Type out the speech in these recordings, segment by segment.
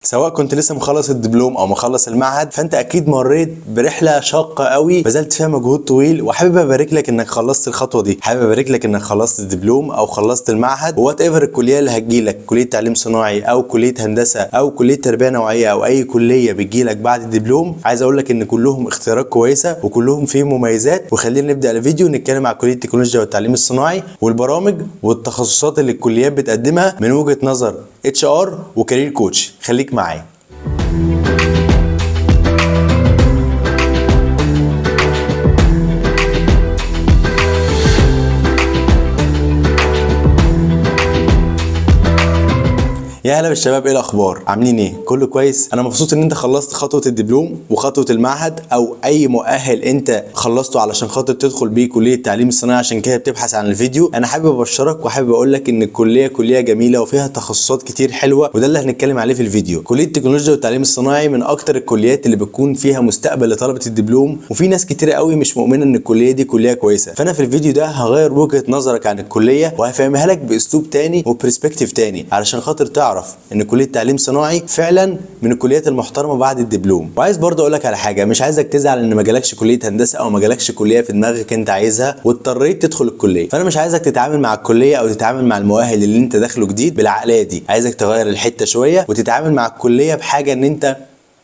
سواء كنت لسه مخلص الدبلوم او مخلص المعهد، فانت اكيد مريت برحله شاقه قوي بذلت فيها مجهود طويل، وحابب ابارك لك انك خلصت الخطوه دي. حابب ابارك لك انك خلصت الدبلوم او خلصت المعهد، وات ايفر الكليه اللي هتجيلك، كليه تعليم صناعي او كليه هندسه او كليه تربيه نوعيه او اي كليه بتجيلك بعد الدبلوم. عايز اقول لك ان كلهم اختيارات كويسه وكلهم فيهم مميزات. وخلينا نبدا الفيديو نتكلم عن كليه التكنولوجيا والتعليم الصناعي والبرامج والتخصصات اللي الكليات بتقدمها من وجهه نظر HR وكارير كوتش. خليك معايا. يا هلا بالشباب، ايه الاخبار؟ عاملين ايه؟ كله كويس؟ انا مبسوط ان انت خلصت خطوه الدبلوم وخطوه المعهد او اي مؤهل انت خلصته علشان خاطر تدخل بيه كليه التعليم الصناعي، عشان كده بتبحث عن الفيديو. انا حابب ابشرك وحابب اقول لك ان الكليه كليه جميله وفيها تخصصات كتير حلوه، وده اللي هنتكلم عليه في الفيديو. كليه التكنولوجيا والتعليم الصناعي من اكتر الكليات اللي بتكون فيها مستقبل لطلبه الدبلوم، وفي ناس كتير قوي مش مؤمنه ان الكليه دي كليه كويسه. فانا في الفيديو ده هغير وجهه نظرك عن الكليه وهفهمها لك باسلوب تاني وبرسبكتيف تاني، علشان خاطر تعرف ان كليه تعليم صناعي فعلا من الكليات المحترمه بعد الدبلوم. وعايز برضه اقول لك على حاجه، مش عايزك تزعل ان ما جالكش كليه هندسه او ما جالكش كليه في دماغك انت عايزها واضطريت تدخل الكليه. فانا مش عايزك تتعامل مع الكليه او تتعامل مع المؤهل اللي انت داخله جديد بالعقليه دي. عايزك تغير الحته شويه وتتعامل مع الكليه بحاجه ان انت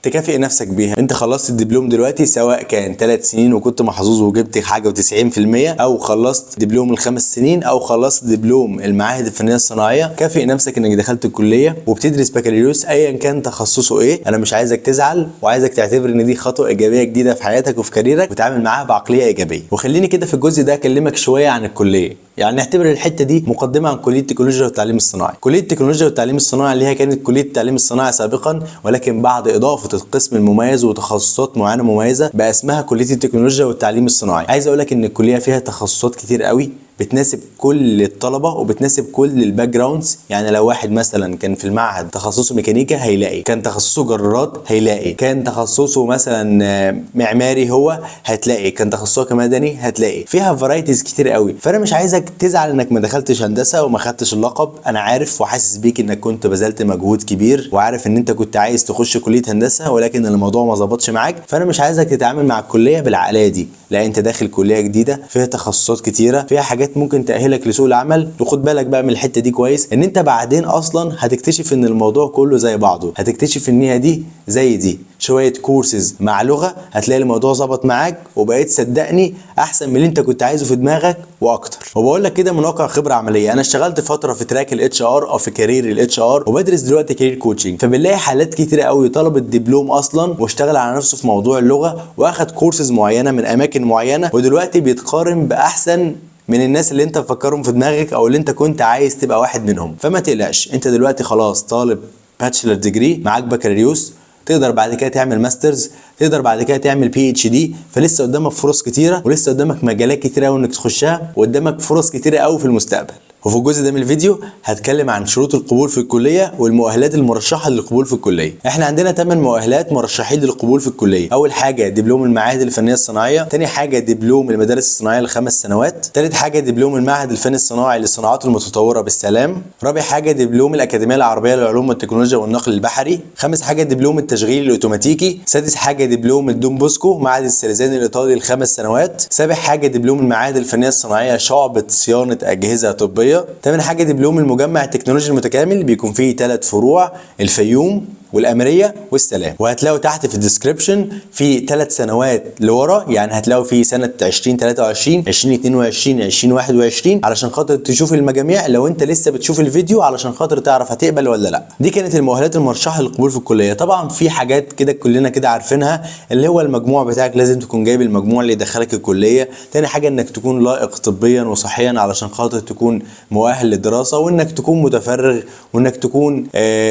تكافئ نفسك بيها. انت خلصت الدبلوم دلوقتي، سواء كان 3 سنين وكنت محظوظ وجبت حاجه و90%، او خلصت دبلوم ال5 سنين، او خلصت دبلوم المعاهد الفنيه الصناعيه. كافئ نفسك انك دخلت الكليه وبتدرس بكالوريوس ايا كان تخصصه ايه. انا مش عايزك تزعل، وعايزك تعتبر ان دي خطوه ايجابيه جديده في حياتك وفي كاريرك، وتعامل معاها بعقليه ايجابيه. وخليني كده في الجزء ده اكلمك شويه عن الكليه، يعني نعتبر الحته دي مقدمه عن كليه التكنولوجيا والتعليم الصناعي. كليه التكنولوجيا والتعليم الصناعي اللي هي كانت كليه التعليم الصناعي سابقا، ولكن بعد اضافه القسم المميز وتخصصات معينه مميزه بقى اسمها كليه التكنولوجيا والتعليم الصناعي. عايز اقول لك ان الكليه فيها تخصصات كتير قوي بتناسب كل الطلبه وبتناسب كل الباك جراوندز. يعني لو واحد مثلا كان في المعهد تخصصه ميكانيكا هيلاقي، كان تخصصه جرارات هيلاقي، كان تخصصه مثلا معماري هو هتلاقي، كان تخصصه مدني هتلاقي. فيها فرايتيز كتير قوي. فانا مش عايزك تزعل انك ما دخلتش هندسه وما خدتش اللقب. انا عارف وحاسس بيك انك كنت بذلت مجهود كبير، وعارف ان انت كنت عايز تخش كليه هندسه ولكن الموضوع ما ظبطش معاك. فانا مش عايزك تتعامل مع الكليه بالعقليه دي. لا، انت داخل كليه جديده فيها تخصصات كتيره، فيها حاجات ممكن تأهلك لسوق العمل. وخد بالك بقى من الحته دي كويس، ان انت بعدين اصلا هتكتشف ان الموضوع كله زي بعضه. هتكتشف ان هي دي زي دي، شويه كورسز مع لغه هتلاقي الموضوع ظبط معاك، وبقيت صدقني احسن من اللي انت كنت عايزه في دماغك واكتر. وبقول لك كده من واقع خبره عمليه. انا اشتغلت فتره في تراك الاتش ار او في كارير الاتش ار، وبدرس دلوقتي كارير كوتشنج. فبنلاقي حالات كتير قوي طلب الدبلوم اصلا واشتغل على نفسه في موضوع اللغه واخد كورسز معينه من اماكن معينه، ودلوقتي بيتقارن باحسن من الناس اللي انت مفكرهم في دماغك او اللي انت كنت عايز تبقى واحد منهم. فما تقلقش، انت دلوقتي خلاص طالب باتشلر ديجري، معاك بكالوريوس، تقدر بعد كده تعمل ماسترز، تقدر بعد كده تعمل PhD. فلسه قدامك فرص كتيره، ولسه قدامك مجالات كتيره قوي انك تخشها، وقدامك فرص كتيره قوي في المستقبل. وفي الجزء ده من الفيديو هتكلم عن شروط القبول في الكليه والمؤهلات المرشحه للقبول في الكليه. احنا عندنا 8 مؤهلات مرشحين للقبول في الكليه. اول حاجه دبلوم المعاهد الفنيه الصناعيه، ثاني حاجه دبلوم المدارس الصناعيه ل5 سنوات، ثالث حاجه دبلوم المعهد الفني الصناعي للصناعات المتطوره بالسلام، رابع حاجه دبلوم الاكاديميه العربيه للعلوم والتكنولوجيا والنقل البحري، خامس حاجه دبلوم التشغيل الاوتوماتيكي، سادس حاجه دبلوم الدون بوسكو معهد السيرزاني الايطالي ل5 سنوات، سابع حاجه دبلوم المعاهد الفنيه الصناعيه شعبه صيانه اجهزه طبيه، تامن حاجه دبلوم المجمع التكنولوجي المتكامل بيكون فيه 3 فروع، الفيوم والاميريه والسلام. وهتلاقوا تحت في الديسكربشن في 3 سنوات لورا، يعني هتلاقوا في سنه 2023 2022 2021 علشان خاطر تشوف المجاميع لو انت لسه بتشوف الفيديو، علشان خاطر تعرف هتقبل ولا لا. دي كانت المؤهلات المرشحه للقبول في الكليه. طبعا في حاجات كده كلنا كده عارفينها، اللي هو المجموع بتاعك لازم تكون جايب المجموع اللي يدخلك الكليه. تاني حاجه انك تكون لائق طبيا وصحيا علشان خاطر تكون مؤهل للدراسه، وانك تكون متفرغ، وانك تكون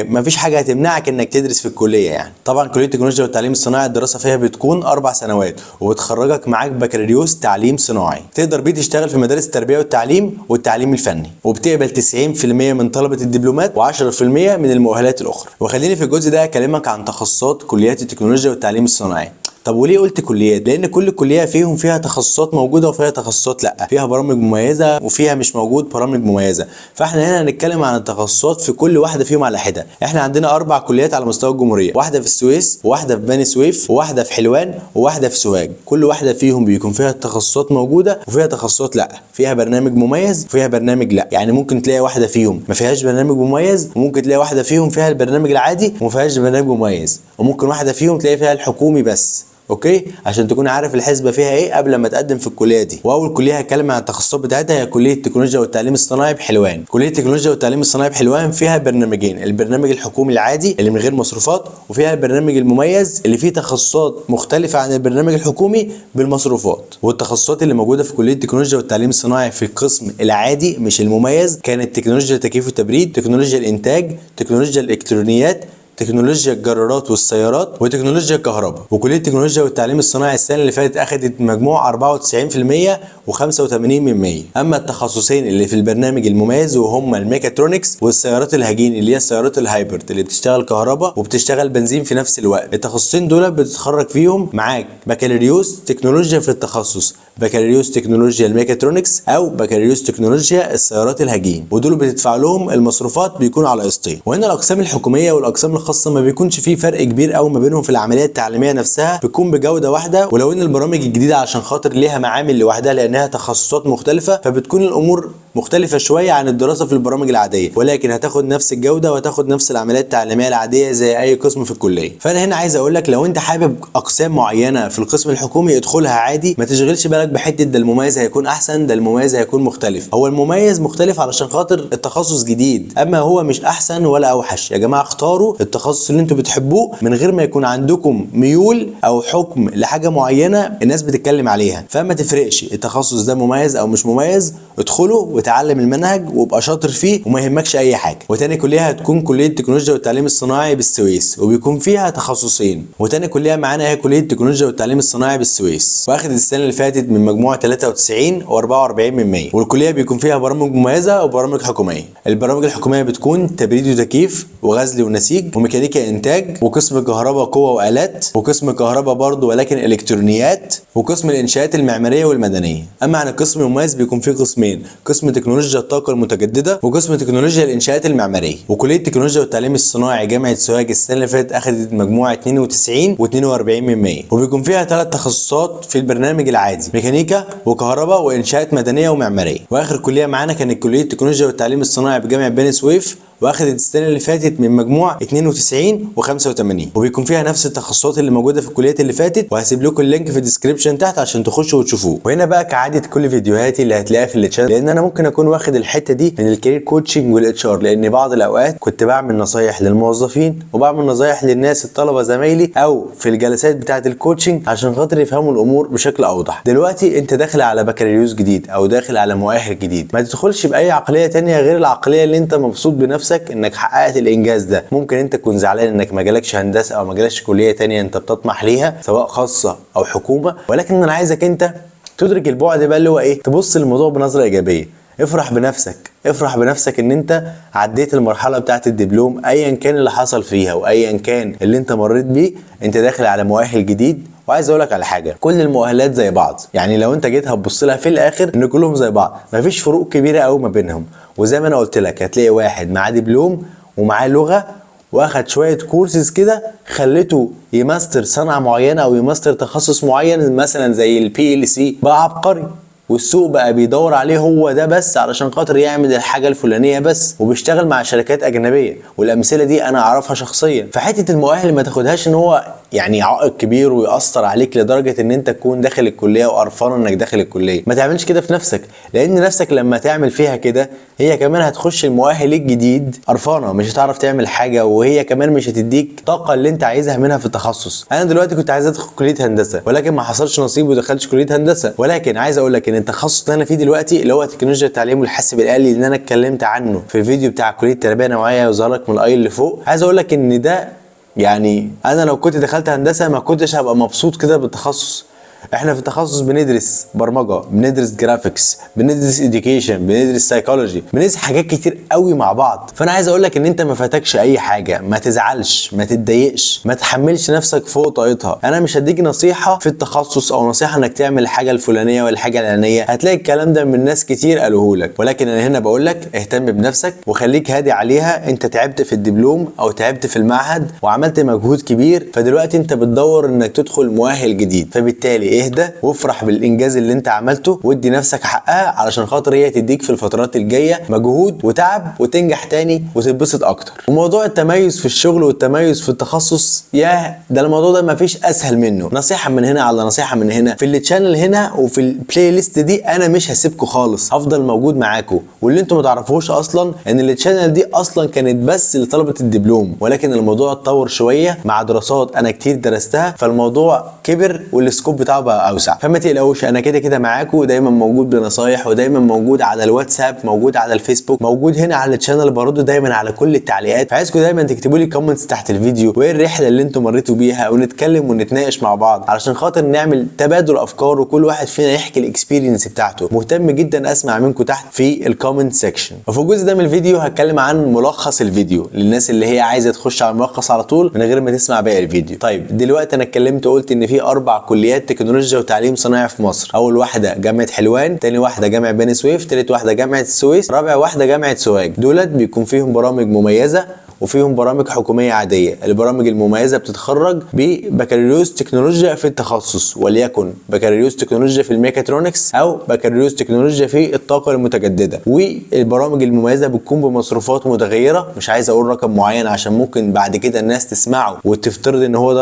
مفيش حاجه هتمنعك انك تدرس في الكليه. يعني طبعا كليه التكنولوجيا والتعليم الصناعي الدراسه فيها بتكون 4 سنوات، وبتخرجك معاك بكالوريوس تعليم صناعي، تقدر بيه تشتغل في مدارس التربيه والتعليم والتعليم الفني، وبتقبل 90% من طلبه الدبلومات و10% من المؤهلات الاخرى. وخليني في الجزء ده اكلمك عن تخصصات كليات التكنولوجيا والتعليم الصناعي. طب وليه قلت كليات؟ لان كل كليه فيها تخصصات موجوده وفيها تخصصات لا، فيها برامج مميزه وفيها مش موجود برامج مميزه. فاحنا هنا هنتكلم عن التخصصات في كل واحده فيهم على حده. احنا عندنا 4 كليات على مستوى الجمهوريه، واحده في السويس وواحده في بني سويف وواحده في حلوان وواحده في سوهاج. كل واحده فيهم بيكون فيها تخصصات موجوده وفيها تخصصات لا، فيها برنامج مميز وفيها برنامج لا. يعني ممكن تلاقي واحده فيهم ما فيهاش برنامج مميز، وممكن تلاقي واحده فيهم فيها البرنامج العادي وما فيهاش برنامج مميز، وممكن واحده فيهم تلاقي فيها الحكومي بس. اوكي، عشان تكون عارف الحسبه فيها ايه قبل ما تقدم في الكليه دي. واول كليه هتكلم عن التخصصات بتاعتها هي كليه التكنولوجيا والتعليم الصناعي بحلوان. كليه التكنولوجيا والتعليم الصناعي بحلوان فيها برنامجين، البرنامج الحكومي العادي اللي من غير مصروفات، وفيها البرنامج المميز اللي فيه تخصصات مختلفه عن البرنامج الحكومي بالمصروفات. والتخصصات اللي موجوده في كليه التكنولوجيا والتعليم الصناعي في القسم العادي مش المميز كانت تكنولوجيا التكييف والتبريد، تكنولوجيا الانتاج، تكنولوجيا الالكترونيات، تكنولوجيا الجرارات والسيارات، وتكنولوجيا الكهرباء. وكليه التكنولوجيا والتعليم الصناعي السنه اللي فاتت اخذت مجموع 94% و85%. اما التخصصين اللي في البرنامج المميز وهم الميكاترونكس والسيارات الهجين اللي هي السيارات الهايبرد اللي بتشتغل كهرباء وبتشتغل بنزين في نفس الوقت. التخصصين دول بتتخرج فيهم معاك بكالوريوس تكنولوجيا في التخصص، بكالوريوس تكنولوجيا الميكاترونكس او بكالوريوس تكنولوجيا السيارات الهجين، ودول بتدفع لهم المصروفات بيكون على قسطين. وهنا الاقسام الحكوميه والاقسام الخاصه ما بيكونش فيه فرق كبير قوي ما بينهم في العمليه التعليميه نفسها، بتكون بجوده واحده. ولو ان البرامج الجديده عشان خاطر ليها معامل لوحدها لانها تخصصات مختلفه، فبتكون الامور مختلفه شويه عن الدراسه في البرامج العاديه، ولكن هتاخد نفس الجوده وهتاخد نفس العمليات التعليميه العاديه زي اي قسم في الكليه. فانا هنا عايز اقول لك لو انت حابب اقسام معينه في القسم الحكومي ادخلها عادي، ما تشغلش بالك بحته ده المميز هيكون احسن ده المميز هيكون مختلف. هو المميز مختلف علشان خاطر التخصص جديد، اما هو مش احسن ولا اوحش. يا جماعه اختاروا التخصص اللي انتوا بتحبوه من غير ما يكون عندكم ميول او حكم لحاجه معينه الناس بتتكلم عليها. فما تفرقش التخصص ده مميز او مش مميز، ادخله وتعلم المنهج وابقى شاطر فيه وما يهمكش اي حاجه. وتاني كليه هتكون كليه التكنولوجيا والتعليم الصناعي بالسويس، وبيكون فيها تخصصين. وتاني كليه معانا هي كليه التكنولوجيا والتعليم الصناعي بالسويس، واخد السنه اللي فاتت من مجموع 93 و44%. والكليه بيكون فيها برامج مميزه وبرامج حكوميه. البرامج الحكوميه بتكون تبريد وتكييف وغزل ونسيج وميكانيكا انتاج، وقسم كهرباء قوه والات، وقسم كهرباء برضه ولكن الكترونيات، وقسم الانشاءات المعماريه والمدنيه. اما عن القسم المميز بيكون فيه قسمين، قسم تكنولوجيا الطاقه المتجدده وقسم تكنولوجيا الانشاءات المعماريه. وكليه التكنولوجيا والتعليم الصناعي جامعه سوهاج السنه اللي فاتت اخذت مجموع 92 و42%، وبيكون فيها 3 تخصصات في البرنامج العادي، ميكانيكا وكهرباء وانشاءات مدنيه ومعماريه. واخر كليه معانا كانت كليه التكنولوجيا والتعليم الصناعي بجامعه بني سويف، واخدت السنه اللي فاتت من مجموع 92 و85، وبيكون فيها نفس التخصصات اللي موجوده في الكليات اللي فاتت، وهسيب لكم اللينك في الديسكربشن تحت عشان تخشوا وتشوفوه. وهنا بقى كعاده كل فيديوهاتي اللي هتلاقيها في الشانل، لان انا ممكن اكون واخد الحته دي من الكارير كوتشنج والاتش ار، لان بعض الاوقات كنت بعمل نصايح للموظفين وبعمل نصايح للناس الطلبه زمايلي او في الجلسات بتاعه الكوتشنج عشان خاطر يفهموا الامور بشكل اوضح. دلوقتي انت داخل على بكالوريوس جديد او داخل على مؤهل جديد، ما تدخلش باي عقليه تانية غير العقليه اللي انت مبسوط بنفسك انك حققت الانجاز ده. ممكن انت تكون زعلان انك ما جالكش هندسه او ما جالكش كليه تانية انت بتطمح ليها سواء خاصه او حكومه، ولكن انا عايزك انت تدرك البعد بقى اللي هو ايه، تبص للموضوع بنظره ايجابيه. افرح بنفسك، افرح بنفسك ان انت عديت المرحله بتاعه الدبلوم ايا كان اللي حصل فيها وايا كان اللي انت مريت بيه، انت داخل على مؤهل جديد. وعايز اقول لك على حاجه، كل المؤهلات زي بعض، يعني لو انت جيت هتبص لها في الاخر ان كلهم زي بعض، مفيش فروق كبيره قوي ما بينهم. وزي ما انا قلت لك هتلاقي واحد معاه دبلوم ومعاه لغه واخد شويه كورسز كده خلته يماستر صنعه معينه او يماستر تخصص معين مثلا زي البي ال سي، بقى عبقري والسوق بقى بيدور عليه هو ده بس علشان خاطر يعمل الحاجه الفلانيه بس، وبيشتغل مع شركات اجنبيه. والامثله دي انا اعرفها شخصيا. فحته المؤهل ما تاخدهاش ان هو يعني عائق كبير ويأثر عليك لدرجه ان انت تكون داخل الكليه وقرفان انك داخل الكليه. ما تعملش كده في نفسك، لان نفسك لما تعمل فيها كده هي كمان هتخش المؤهل الجديد قرفانه، مش هتعرف تعمل حاجه، وهي كمان مش هتديك الطاقه اللي انت عايزها منها في التخصص. انا دلوقتي كنت عايز ادخل كليه هندسه ولكن ما حصلش نصيب ودخلتش كليه هندسه، ولكن عايز اقول لك ان التخصص اللي انا فيه دلوقتي اللي هو تكنولوجيا التعليم والحاسب الآلي اللي انا اتكلمت عنه في الفيديو بتاع كليه التربيه النوعيه وظهر لك من الاي اللي فوق، عايز اقول لك ان ده يعني انا لو كنت دخلت هندسه ما كنتش هبقى مبسوط كده بالتخصص. احنا في التخصص بندرس برمجه، بندرس جرافيكس، بندرس اديوكيشن، بندرس سايكولوجي، بندرس حاجات كتير قوي مع بعض. فانا عايز اقول لك ان انت ما فاتكش اي حاجه، ما تزعلش، ما تتضايقش، ما تحملش نفسك فوق طاقتها. انا مش هديك نصيحه في التخصص او نصيحه انك تعمل الحاجه الفلانيه ولا الحاجه العلانيه، هتلاقي الكلام ده من ناس كتير قالوه لك، ولكن انا هنا بقول لك اهتم بنفسك وخليك هادي عليها. انت تعبت في الدبلوم او تعبت في المعهد وعملت مجهود كبير، فدلوقتي انت بتدور انك تدخل مؤهل جديد، فبالتالي اهدى وافرح بالانجاز اللي انت عملته وادي نفسك حقها، علشان خاطر هي تديك في الفترات الجايه مجهود وتعب وتنجح تاني وتتبسط اكتر. وموضوع التميز في الشغل والتميز في التخصص، ياه ده الموضوع ده مفيش اسهل منه. نصيحه من هنا على نصيحه من هنا في التشانل هنا وفي البلاي ليست دي، انا مش هسيبكم خالص، هفضل موجود معاكم. واللي انتم ما تعرفوش اصلا ان التشانل دي اصلا كانت بس لطلبه الدبلوم، ولكن الموضوع اتطور شويه مع دراسات انا كتير درستها، فالموضوع كبر والسكوب بتاعه بقى اوسع. فما تقلقوش، انا كده كده معاكم دايما موجود بنصايح، ودايما موجود على الواتساب، موجود على الفيسبوك، موجود هنا على التشانل، برد دايما على كل التعليقات. فعايزكم دايما تكتبوا لي كومنتس تحت الفيديو وايه الرحله اللي انتم مريتوا بيها، ونتكلم ونتناقش مع بعض علشان خاطر نعمل تبادل افكار وكل واحد فينا يحكي الاكسبيرينس بتاعته. مهتم جدا اسمع منكم تحت في الكومنت سيكشن. وفي الجزء ده من الفيديو هتكلم عن ملخص الفيديو للناس اللي هي عايزه تخش على الملخص على طول من غير ما تسمع باقي الفيديو. طيب دلوقتي انا اتكلمت وقلت ان في 4 كليات تكنولوجيا وتعليم صناعي في مصر. اول واحده جامعه حلوان، تاني واحده جامعه بني سويف، تالت واحده جامعه السويس، رابع واحده جامعه سوهاج. دولت بيكون فيهم برامج مميزه وفيهم برامج حكوميه عاديه. البرامج المميزه بتتخرج ببكالوريوس تكنولوجيا في التخصص، وليكن بكالوريوس تكنولوجيا في الميكاترونكس او بكالوريوس تكنولوجيا في الطاقه المتجدده. والبرامج المميزه بتكون بمصروفات متغيره، مش عايز اقول رقم معين عشان ممكن بعد كده الناس تسمعه وتفترض ان هو ده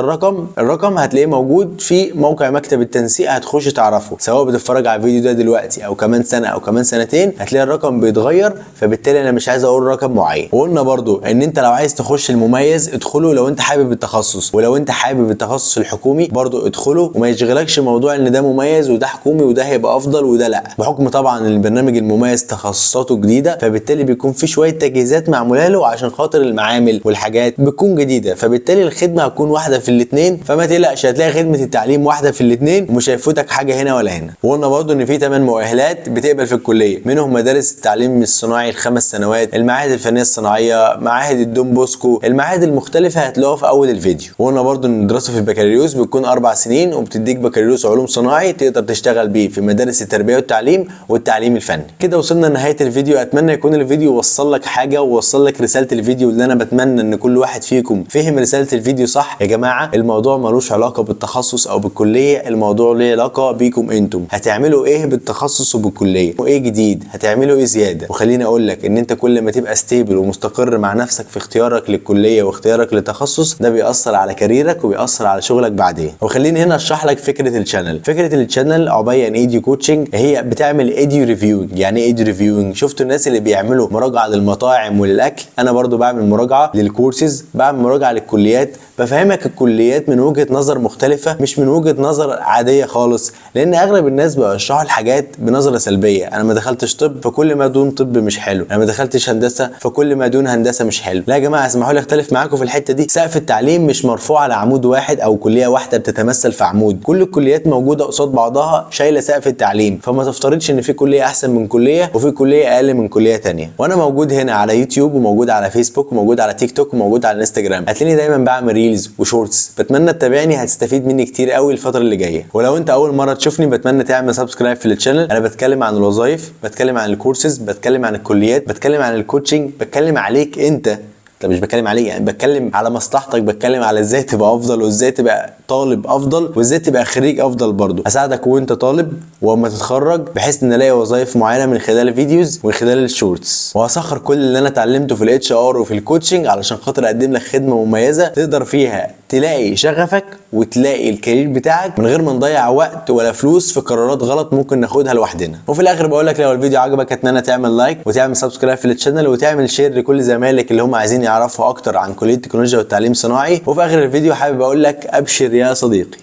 الرقم هتلاقيه موجود في موقع مكتب التنسيق، هتخش تعرفه سواء بتتفرج على الفيديو ده دلوقتي او كمان سنه او كمان سنتين، هتلاقي الرقم بيتغير. فبالتالي انا مش عايز اقول رقم معين. وقلنا برضو ان انت لو عايز تخش المميز ادخله لو انت حابب التخصص، ولو انت حابب التخصص الحكومي برضو ادخله، وما يشغلكش موضوع ان ده مميز وده حكومي وده هيبقى افضل وده لا، بحكم طبعا ان البرنامج المميز تخصصاته جديده، فبالتالي بيكون في شويه تجهيزات معموله له عشان خاطر المعامل والحاجات بتكون جديده، فبالتالي الخدمه هتكون واحده في الاثنين. فما تقلقش، هتلاقي خدمه التعليم واحده في الاثنين ومش هيفوتك حاجه هنا ولا هنا. وقلنا برضو ان في 8 مؤهلات بتقبل في الكليه، منهم مدارس التعليم الصناعي ال5 سنوات، المعاهد الفنيه الصناعيه، معاهد الدون بوسكو، المعاهد المختلفه هتلاقوها في اول الفيديو. وقلنا برضو ان الدراسه في البكالوريوس بتكون 4 سنين وبتديك بكالوريوس علوم صناعي تقدر تشتغل بيه في مدارس التربيه والتعليم والتعليم الفني. كده وصلنا لنهايه الفيديو. اتمنى يكون الفيديو وصل لك حاجه ووصل لك رساله الفيديو، اللي انا بتمنى ان كل واحد فيكم فهم رساله الفيديو صح. يا جماعه الموضوع ملوش علاقه بالتخصص او بالكليه، الموضوع ليه علاقه بيكم انتم، هتعملوا ايه بالتخصص وبالكليه، وايه جديد، هتعملوا ايه زياده. وخليني اقول لك ان انت كل ما تبقى ستيبل ومستقر مع نفسك في اختيارك للكليه واختيارك للتخصص، ده بيأثر على كاريرك وبيأثر على شغلك بعدين. وخليني هنا اشرح لك فكره الشانل. فكره الشانل عباره عن ايديو كوتشنج، هي بتعمل ايديو ريفيوينج. يعني ايه ايديو ريفيوينج؟ شفتوا الناس اللي بيعملوا مراجعه للمطاعم وللاكل؟ انا برضو بعمل مراجعه للكورسز، بعمل مراجعه للكليات، بفهمك الكليات من وجهه نظر مختلفه، مش من وجهه نظر عاديه خالص، لان اغلب الناس بيشرحوا الحاجات بنظره سلبيه. انا ما دخلتش طب فكل ما دون طب مش حلو، انا ما دخلتش هندسه فكل ما دون هندسه مش حلو. لا يا جماعه اسمحوا لي اختلف معاكم في الحته دي. سقف التعليم مش مرفوع على عمود واحد او كليه واحده بتتمثل في عمود، كل الكليات موجوده قصاد بعضها شايله سقف التعليم، فما تفترضش ان في كليه احسن من كليه وفي كليه اقل من كليه ثانيه. وانا موجود هنا على يوتيوب وموجود على فيسبوك وموجود على تيك توك وموجود على انستجرام، هتلاقيني دايما بعمل ريلز وشورتس. بتمنى تتابعني، هتستفيد مني كتير قوي الفتره اللي جايه. ولو انت اول مره تشوفني بتمنى تعمل سبسكرايب في الشانل. انا بتكلم عن الوظائف، بتكلم عن الكورسز، بتكلم عن الكليات، بتكلم عن الكوتشنج، بتكلم عليك انت مش بتكلم عليه، يعني بتكلم على مصلحتك، بتكلم على ازاي تبقى افضل وازاي تبقى طالب افضل وازاي تبقى خريج افضل. برضو اساعدك وانت طالب واما تتخرج بحيث ان الاقي وظائف معينه من خلال الفيديوز ومن خلال الشورتس، وهسخر كل اللي انا اتعلمته في الاتش ار وفي الكوتشنج علشان خاطر اقدم لك خدمه مميزه تقدر فيها تلاقي شغفك وتلاقي الكارير بتاعك من غير ما نضيع وقت ولا فلوس في قرارات غلط ممكن ناخدها لوحدنا. وفي الاخر بقول لك لو الفيديو عجبك اتمنى تعمل لايك وتعمل سبسكرايب في الشانل وتعمل شير لكل زمايلك اللي هم عايزين يعرفوا اكتر عن كليه التكنولوجيا والتعليم الصناعي. وفي اخر الفيديو حابب اقول لك ابشر يا صديقي.